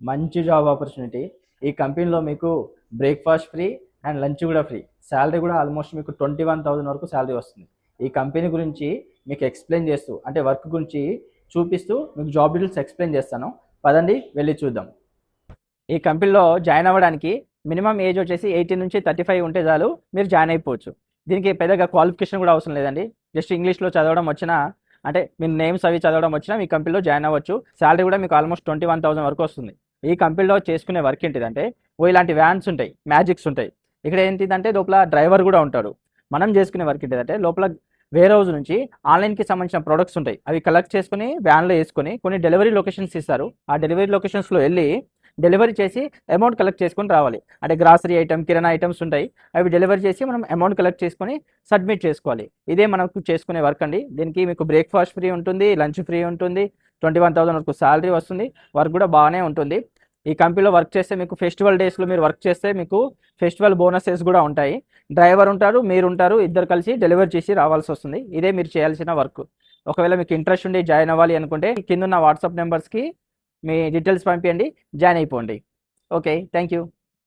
మంచి job opportunity. ఈ కంపెనీలో మీకు బ్రేక్‌ఫాస్ట్ ఫ్రీ అండ్ లంచ్ కూడా ఫ్రీ. సాలరీ కూడా ఆల్మోస్ట్ మీకు 21,000 వరకు సాలరీ వస్తుంది. ఈ కంపెనీ గురించి మీకు ఎక్స్‌ప్లెయిన్ చేస్తూ అంటే వర్క్ గురించి చూపిస్తూ మీకు జాబ్ డీటెయిల్స్ ఎక్స్‌ప్లెయిన్ చేస్తాను. పదండి వెళ్లి చూద్దాం. ఈ కంపెనీలో జాయిన్ అవ్వడానికి మినిమం ఏజ్ వచ్చేసి 18-35 ఉంటే చాలు మీరు జాయిన్ అయిపోవచ్చు. దీనికి పెద్దగా క్వాలిఫికేషన్ కూడా అవసరం లేదండి. జస్ట్ ఇంగ్లీష్‌లో చదవడం వచ్చినా అంటే మీ నేమ్స్ అవి చదవడం వచ్చినా మీ కంపెనీలో జాయిన్ అవ్వచ్చు. సాలరీ కూడా మీకు ఆల్మోస్ట్ 21,000 వరకు వస్తుంది. ఈ కంపెనీలో చేసుకునే వర్క్ ఏంటిదంటే ఇలాంటి వ్యాన్స్ ఉంటాయి, మ్యాజిక్స్ ఉంటాయి. ఇక్కడ ఏంటిదంటే లోపల డ్రైవర్ కూడా ఉంటాడు. మనం చేసుకునే వర్క్ ఏంటిదంటే లోపల వేర్ హౌస్ నుంచి ఆన్లైన్‌కి సంబంధించిన ప్రొడక్ట్స్ ఉంటాయి. అవి కలెక్ట్ చేసుకొని వ్యాన్‌లో వేసుకొని కొన్ని డెలివరీ లొకేషన్స్ ఇస్తారు. ఆ డెలివరీ లొకేషన్స్‌లో వెళ్ళి డెలివరీ చేసి అమౌంట్ కలెక్ట్ చేసుకొని రావాలి. అంటే గ్రాసరీ ఐటమ్, కిరాణా ఐటమ్స్ ఉంటాయి. అవి డెలివరీ చేసి మనం అమౌంట్ కలెక్ట్ చేసుకొని సబ్మిట్ చేసుకోవాలి. ఇదే మనకు చేసుకునే వర్క్ అండి. దీనికి మీకు బ్రేక్‌ఫాస్ట్ ఫ్రీ ఉంటుంది, లంచ్ ఫ్రీ ఉంటుంది, 21,000 వరకు సాలరీ వస్తుంది. వర్క్ కూడా బాగానే ఉంటుంది. ఈ కంపెనీలో వర్క్ చేస్తే మీకు ఫెస్టివల్ డేస్‌లో మీరు వర్క్ చేస్తే మీకు ఫెస్టివల్ బోనసెస్ కూడా ఉంటాయి. డ్రైవర్ ఉంటారు, మీరుంటారు. ఇద్దరు కలిసి డెలివరీ చేసి రావాల్సొస్తుంది. ఇదే మీరు చేయాల్సిన వర్క్. ఒకవేళ మీకు ఇంట్రెస్ట్ ఉండి జాయిన్ అవ్వాలి అనుకుంటే కిందున్న వాట్సాప్ నెంబర్స్‌కి మీ డీటెయిల్స్ పంపియండి. జాయిన్ అయిపోండి. ఓకే. Thank you.